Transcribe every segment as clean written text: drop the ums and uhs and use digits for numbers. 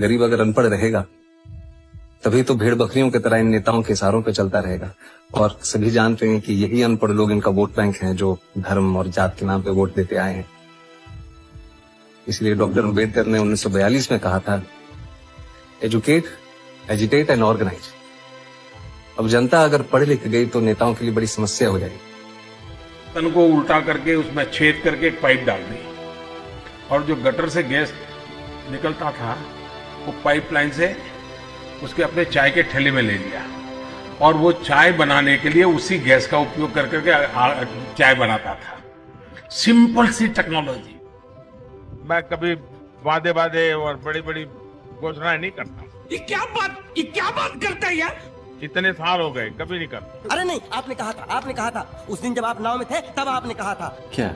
गरीब अगर अनपढ़ रहेगा तभी तो भेड़ बकरियों की तरह इन नेताओं के इशारों पे चलता रहेगा। और सभी जानते हैं कि यही अनपढ़ लोग इनका वोट बैंक है, जो धर्म और जात के नाम पे वोट देते आए हैं। इसलिए डॉक्टर अम्बेडकर ने 1942 में कहा था, एजुकेट, एजिटेट एंड ऑर्गेनाइज। अब जनता अगर पढ़ लिख गई तो नेताओं के लिए बड़ी समस्या हो जाएगी। तन को उल्टा करके उसमें छेद करके एक पाइप डाल दी और जो गटर से गैस निकलता था वो पाइपलाइन से उसके अपने चाय के ठेले में ले लिया और वो चाय बनाने के लिए उसी गैस का उपयोग कर करके चाय बनाता था। सिंपल सी टेक्नोलॉजी। मैं कभी वादे और बड़ी बड़ी घोषणाएं नहीं करता। ये क्या बात करता है यार? इतने साल हो गए, कभी नहीं करता। अरे नहीं, आपने कहा था उस दिन जब आप नाव में थे तब आपने कहा था। क्या?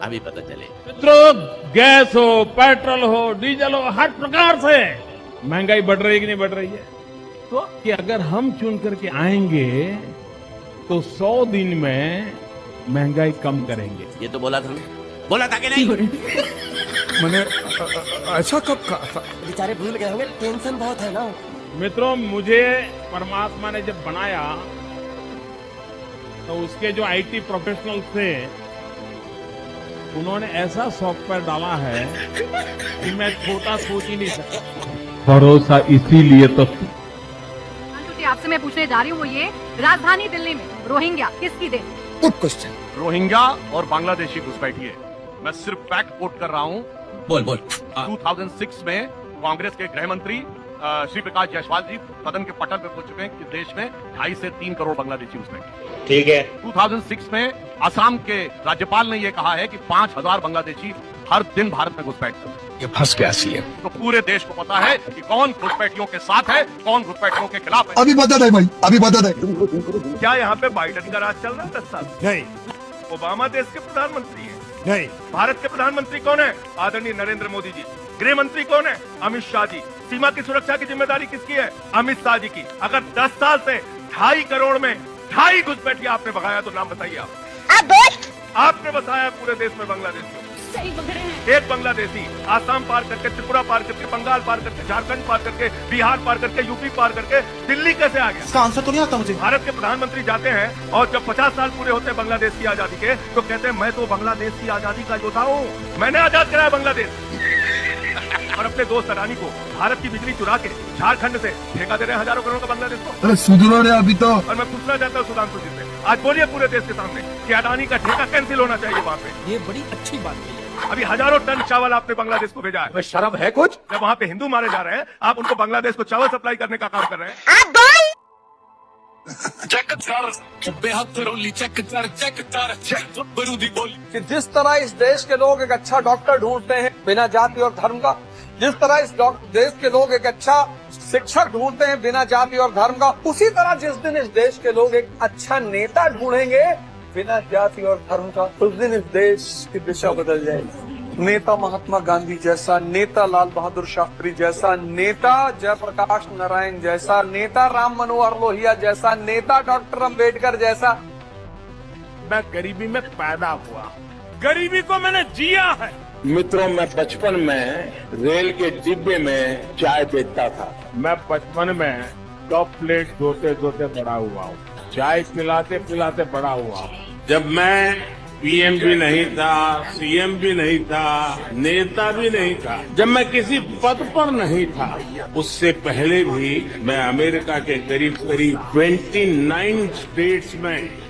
अभी पता चले। मित्रों, गैस हो, पेट्रोल हो, डीजल हो, हर प्रकार से महंगाई बढ़ रही है कि नहीं बढ़ रही है? तो कि अगर हम चुन करके आएंगे तो 100 दिन में महंगाई कम करेंगे। ये तो बोला था कि नहीं? मैंने ऐसा कब कहा था? बेचारे भूल गए होंगे, टेंशन बहुत है ना। मित्रों, मुझे परमात्मा ने जब बनाया तो उसके जो आईटी प्रोफेशनल थे उन्होंने ऐसा सॉफ्टवेयर डाला है कि मैं छोटा सोच ही नहीं सकता। भरोसा इसीलिए तो आपसे मैं पूछने जा रही हूँ वो ये, राजधानी दिल्ली में रोहिंग्या किसकी देन? Good question. रोहिंग्या और बांग्लादेशी घुसपैठिए। मैं सिर्फ फैक्ट कोट कर रहा हूँ। बोल 2006 में कांग्रेस के गृह मंत्री श्री प्रकाश जायसवाल जी सदन के पटल पे बोल चुके हैं कि देश में 2.5 से 3 करोड़ बांग्लादेशी घुसपैठिए। ठीक है। 2006 में असम के राज्यपाल ने यह कहा है कि 5000 बांग्लादेशी हर दिन भारत में घुसपैठते हैं। ये फंस गया सीएम। तो पूरे देश को पता है कि कौन घुसपैठियों के साथ है, कौन घुसपैठियों के खिलाफ है। अभी बता दे भाई, अभी बता दे। क्या यहाँ पे बाइडेन का राज चल रहा है 10 साल? नहीं ओबामा देश के प्रधानमंत्री है। नहीं। भारत के प्रधानमंत्री कौन है? आदरणीय नरेंद्र मोदी जी। गृह मंत्री कौन है? अमित शाह जी। सीमा की सुरक्षा की जिम्मेदारी किसकी है? अमित शाह जी की। अगर 10 साल से 2.5 करोड़ में 2.5 घुसपैठिया आपने भगाया तो नाम बताइए आप। आपने बसाया पूरे देश में बांग्लादेशियों। एक बांग्लादेशी आसाम पार करके, त्रिपुरा पार करके, बंगाल पार करके, झारखंड पार करके, बिहार पार करके, यूपी पार करके दिल्ली कैसे आ गया? इसका आंसर तो नहीं आता मुझे। भारत के प्रधानमंत्री जाते हैं और जब 50 साल पूरे होते हैं बांग्लादेश की आजादी के तो कहते हैं मैं तो बांग्लादेश की आजादी का योद्धा हूँ, मैंने आजाद कराया बांग्लादेश। और अपने दोस्त अडानी को भारत की बिजली चुरा के झारखंड से ठेका दे रहे हैं हजारों करोड़ का बांग्लादेश को। अरे सुधरो रे अभी तो। और मैं पूछना चाहता हूँ सुधांशु जी से, आज बोलिए पूरे देश के सामने कि अडानी का ठेका कैंसिल होना चाहिए वहाँ पे। ये बड़ी अच्छी बात है। अभी हजारों टन चावल आपने बांग्लादेश को भेजा है। शर्म है कुछ? जब वहाँ पे हिंदू मारे जा रहे हैं आप उनको बांग्लादेश को चावल सप्लाई करने का काम कर रहे हैं। कि जिस तरह इस देश के लोग एक अच्छा डॉक्टर ढूंढते हैं बिना जाति और धर्म का, जिस तरह इस देश के लोग एक अच्छा शिक्षक ढूंढते हैं बिना जाति और धर्म का, उसी तरह जिस दिन इस देश के लोग एक अच्छा नेता ढूंढेंगे बिना जाति और धर्म का, उस दिन इस देश की दिशा बदल जाएगी। नेता महात्मा गांधी जैसा, नेता लाल बहादुर शास्त्री जैसा, नेता जयप्रकाश नारायण जैसा, नेता राम मनोहर लोहिया जैसा, नेता डॉक्टर अम्बेडकर जैसा। मैं गरीबी में पैदा हुआ, गरीबी को मैंने जिया है। मित्रों, मैं बचपन में रेल के डिब्बे में चाय बेचता था। मैं बचपन में टॉप प्लेट धोते धोते बड़ा हुआ हूँ, चाय पिलाते पिलाते बड़ा हुआ हूँ। जब मैं पीएम भी नहीं था, सीएम भी नहीं था, नेता भी नहीं था, जब मैं किसी पद पर नहीं था, उससे पहले भी मैं अमेरिका के करीब 29 स्टेट्स में